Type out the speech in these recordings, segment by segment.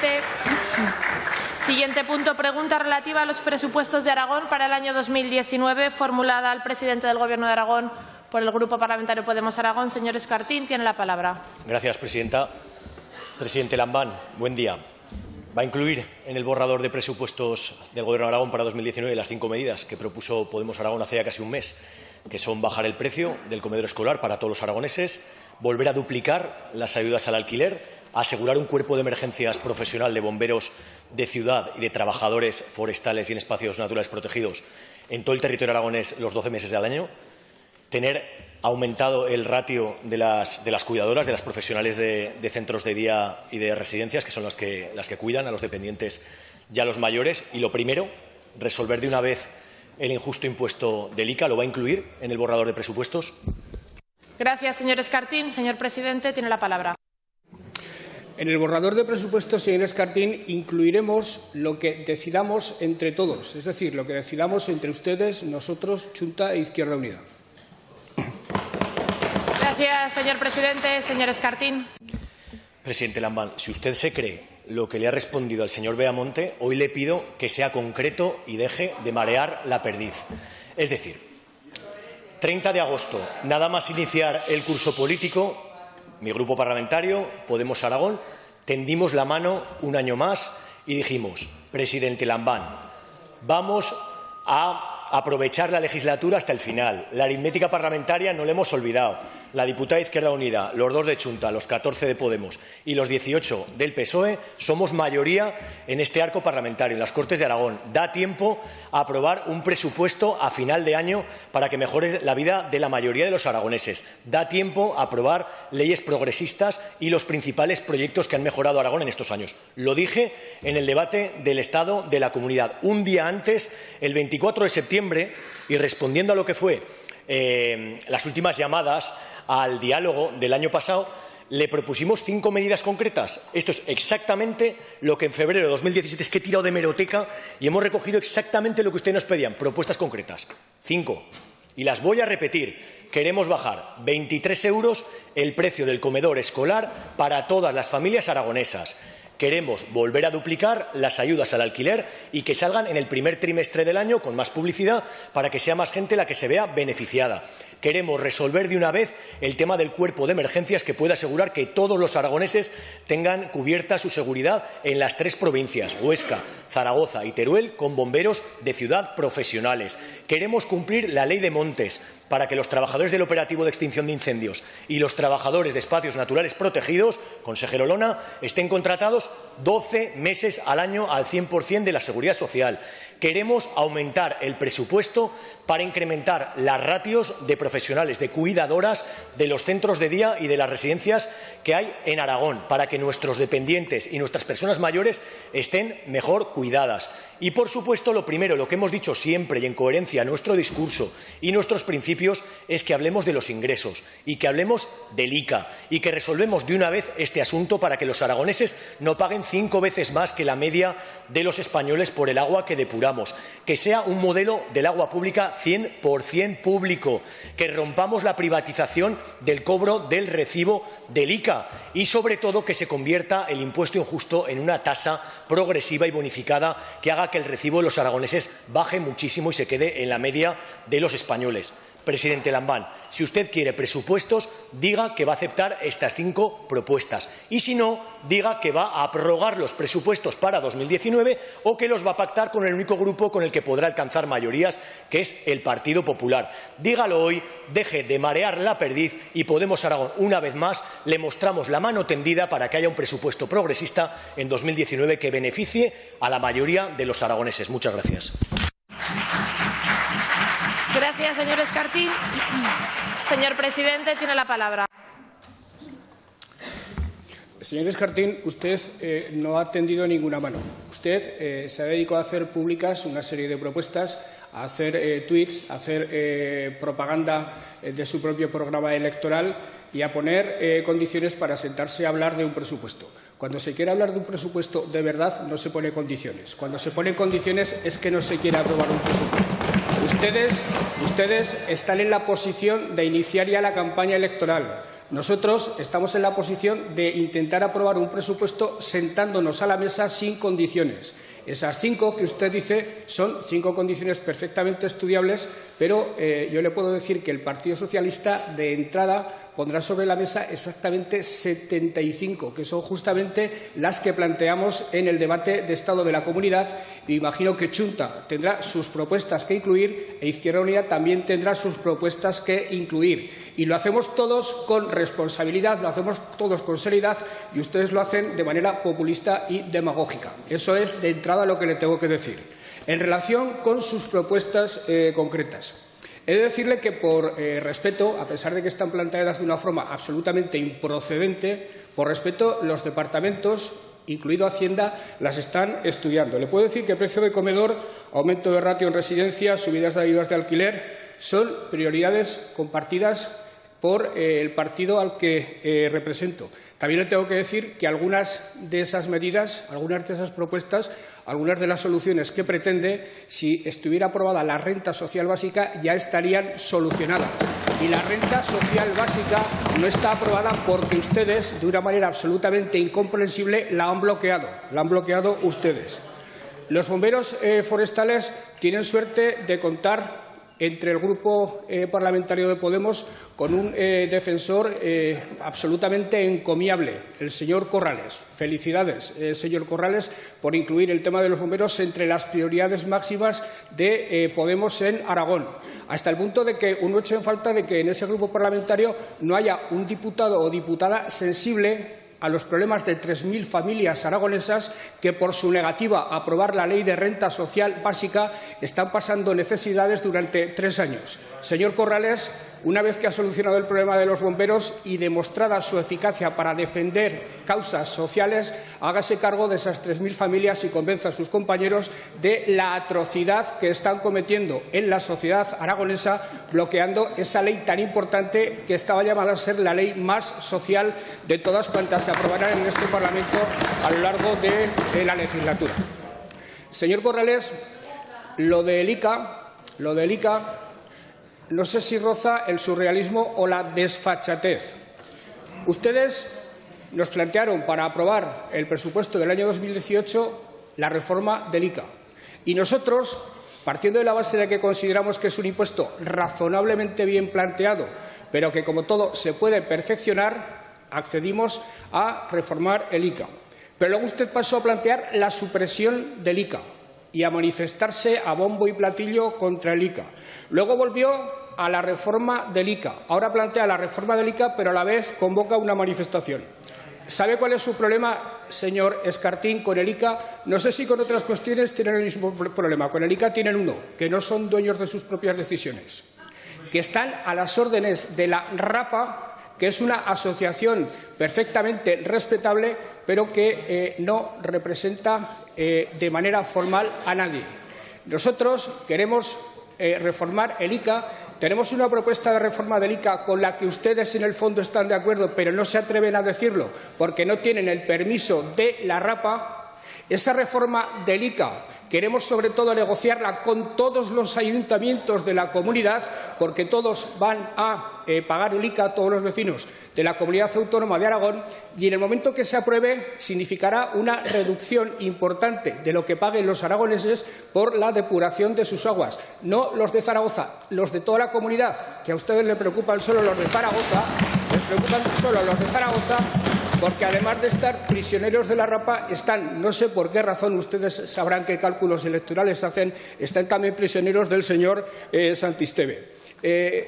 presidente. Siguiente punto, pregunta relativa a los presupuestos de Aragón para el año 2019, formulada al presidente del Gobierno de Aragón por el Grupo Parlamentario Podemos Aragón. Señor Escartín, tiene la palabra. Gracias, presidenta. Presidente Lambán, buen día. Va a incluir en el borrador de presupuestos del Gobierno de Aragón para 2019 las 5 medidas que propuso Podemos Aragón hace ya casi un mes, que son bajar el precio del comedor escolar para todos los aragoneses, volver a duplicar las ayudas al alquiler, asegurar un cuerpo de emergencias profesional de bomberos de ciudad y de trabajadores forestales y en espacios naturales protegidos en todo el territorio aragonés los 12 meses del año, tener aumentado el ratio de las cuidadoras, de las profesionales de centros de día y de residencias, que son las que cuidan a los dependientes y a los mayores. Y lo primero, resolver de una vez el injusto impuesto del ICA. ¿Lo va a incluir en el borrador de presupuestos? Gracias, señor Escartín. Señor presidente, tiene la palabra. En el borrador de presupuestos, señor Escartín, incluiremos lo que decidamos entre todos, es decir, lo que decidamos entre ustedes, nosotros, Junta e Izquierda Unida. Gracias, señor presidente. Señor Escartín. Presidente Lambán, si usted se cree lo que le ha respondido al señor Beamonte, hoy le pido que sea concreto y deje de marear la perdiz. Es decir, 30 de agosto, nada más iniciar el curso político, mi grupo parlamentario, Podemos Aragón, tendimos la mano un año más y dijimos, presidente Lambán, vamos a aprovechar la legislatura hasta el final. La aritmética parlamentaria no la hemos olvidado. La diputada de Izquierda Unida, los 2 de Junta, los 14 de Podemos y los 18 del PSOE somos mayoría en este arco parlamentario, en las Cortes de Aragón. Da tiempo a aprobar un presupuesto a final de año para que mejore la vida de la mayoría de los aragoneses. Da tiempo a aprobar leyes progresistas y los principales proyectos que han mejorado Aragón en estos años. Lo dije en el debate del Estado de la Comunidad. Un día antes, el 24 de septiembre, y respondiendo a lo que fue las últimas llamadas al diálogo del año pasado, le propusimos 5 medidas concretas. Esto es exactamente lo que en febrero de 2017 es que he tirado de hemeroteca y hemos recogido exactamente lo que ustedes nos pedían, propuestas concretas. 5. Y las voy a repetir. Queremos bajar 23 euros el precio del comedor escolar para todas las familias aragonesas. Queremos volver a duplicar las ayudas al alquiler y que salgan en el primer trimestre del año con más publicidad para que sea más gente la que se vea beneficiada. Queremos resolver de una vez el tema del cuerpo de emergencias que pueda asegurar que todos los aragoneses tengan cubierta su seguridad en las 3 provincias, Huesca, Zaragoza y Teruel, con bomberos de ciudad profesionales. Queremos cumplir la ley de montes para que los trabajadores del operativo de extinción de incendios y los trabajadores de espacios naturales protegidos, consejero Lona, estén contratados 12 meses al año al 100% de la seguridad social. Queremos aumentar el presupuesto para incrementar las ratios de profesionales, de cuidadoras de los centros de día y de las residencias que hay en Aragón, para que nuestros dependientes y nuestras personas mayores estén mejor cuidadas. Y, por supuesto, lo primero, lo que hemos dicho siempre y en coherencia a nuestro discurso y nuestros principios, es que hablemos de los ingresos y que hablemos del ICA y que resolvemos de una vez este asunto para que los aragoneses no paguen 5 veces más que la media de los españoles por el agua que depuramos, que sea un modelo del agua pública 100% público, que rompamos la privatización del cobro del recibo del ICA y, sobre todo, que se convierta el impuesto injusto en una tasa progresiva y bonificada que haga que el recibo de los aragoneses baje muchísimo y se quede en la media de los españoles. Presidente Lambán, si usted quiere presupuestos, diga que va a aceptar estas 5 propuestas. Y si no, diga que va a prorrogar los presupuestos para 2019 o que los va a pactar con el único grupo con el que podrá alcanzar mayorías, que es el Partido Popular. Dígalo hoy, deje de marear la perdiz y Podemos Aragón, una vez más, le mostramos la mano tendida para que haya un presupuesto progresista en 2019 que beneficie a la mayoría de los aragoneses. Muchas gracias. Gracias, señor Escartín. Señor presidente, tiene la palabra. Señor Escartín, usted no ha tendido ninguna mano. Usted se ha dedicado a hacer públicas una serie de propuestas, a hacer tuits, a hacer propaganda de su propio programa electoral y a poner condiciones para sentarse a hablar de un presupuesto. Cuando se quiere hablar de un presupuesto de verdad, no se pone condiciones. Cuando se ponen condiciones es que no se quiere aprobar un presupuesto. Ustedes están en la posición de iniciar ya la campaña electoral. Nosotros estamos en la posición de intentar aprobar un presupuesto sentándonos a la mesa sin condiciones. Esas 5 que usted dice son 5 condiciones perfectamente estudiables, pero yo le puedo decir que el Partido Socialista de entrada pondrá sobre la mesa exactamente 75, que son justamente las que planteamos en el debate de Estado de la Comunidad. Y imagino que Chunta tendrá sus propuestas que incluir e Izquierda Unida también tendrá sus propuestas que incluir. Y lo hacemos todos con responsabilidad, lo hacemos todos con seriedad y ustedes lo hacen de manera populista y demagógica. Eso es de entrada lo que le tengo que decir. En relación con sus propuestas concretas, he de decirle que por respeto, a pesar de que están planteadas de una forma absolutamente improcedente, por respeto los departamentos, incluido Hacienda, las están estudiando. Le puedo decir que precio de comedor, aumento de ratio en residencias, subidas de ayudas de alquiler, son prioridades compartidas por el partido al que represento. También le tengo que decir que algunas de esas medidas, algunas de esas propuestas, algunas de las soluciones que pretende, si estuviera aprobada la renta social básica, ya estarían solucionadas. Y la renta social básica no está aprobada porque ustedes, de una manera absolutamente incomprensible, la han bloqueado. La han bloqueado ustedes. Los bomberos forestales tienen suerte de contar entre el Grupo parlamentario de Podemos con un defensor absolutamente encomiable, el señor Corrales. Felicidades, señor Corrales, por incluir el tema de los bomberos entre las prioridades máximas de Podemos en Aragón, hasta el punto de que uno echa en falta de que en ese grupo parlamentario no haya un diputado o diputada sensible a los problemas de 3.000 familias aragonesas que, por su negativa a aprobar la ley de renta social básica, están pasando necesidades durante 3 años. Señor Corrales, una vez que ha solucionado el problema de los bomberos y demostrada su eficacia para defender causas sociales, hágase cargo de esas 3.000 familias y convenza a sus compañeros de la atrocidad que están cometiendo en la sociedad aragonesa, bloqueando esa ley tan importante que estaba llamada a ser la ley más social de todas cuantas se aprobarán en este Parlamento a lo largo de la legislatura. Señor Corrales, lo del ICA, no sé si roza el surrealismo o la desfachatez. Ustedes nos plantearon para aprobar el presupuesto del año 2018 la reforma del ICA. Y nosotros, partiendo de la base de que consideramos que es un impuesto razonablemente bien planteado, pero que, como todo, se puede perfeccionar, accedimos a reformar el ICA. Pero luego usted pasó a plantear la supresión del ICA y a manifestarse a bombo y platillo contra el ICA. Luego volvió a la reforma del ICA. Ahora plantea la reforma del ICA, pero a la vez convoca una manifestación. ¿Sabe cuál es su problema, señor Escartín, con el ICA? No sé si con otras cuestiones tienen el mismo problema. Con el ICA tienen uno, que no son dueños de sus propias decisiones, que están a las órdenes de la RAPA, que es una asociación perfectamente respetable, pero que no representa de manera formal a nadie. Nosotros queremos reformar el ICA. Tenemos una propuesta de reforma del ICA con la que ustedes en el fondo están de acuerdo, pero no se atreven a decirlo porque no tienen el permiso de la RAPA. Esa reforma del ICA queremos sobre todo negociarla con todos los ayuntamientos de la comunidad, porque todos van a pagar el ICA, todos los vecinos de la Comunidad Autónoma de Aragón, y en el momento que se apruebe significará una reducción importante de lo que paguen los aragoneses por la depuración de sus aguas. No los de Zaragoza, los de toda la comunidad, que a ustedes les preocupan solo los de Zaragoza, porque además de estar prisioneros de la RAPA, están, no sé por qué razón, ustedes sabrán qué cálculos electorales hacen, están también prisioneros del señor Santisteve.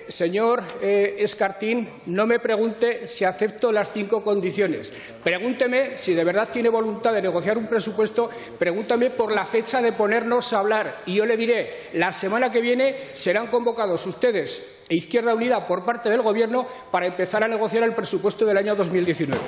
Señor Escartín, no me pregunte si acepto las 5 condiciones. Pregúnteme, si de verdad tiene voluntad de negociar un presupuesto, pregúntame por la fecha de ponernos a hablar. Y yo le diré, la semana que viene serán convocados ustedes e Izquierda Unida por parte del Gobierno para empezar a negociar el presupuesto del año 2019.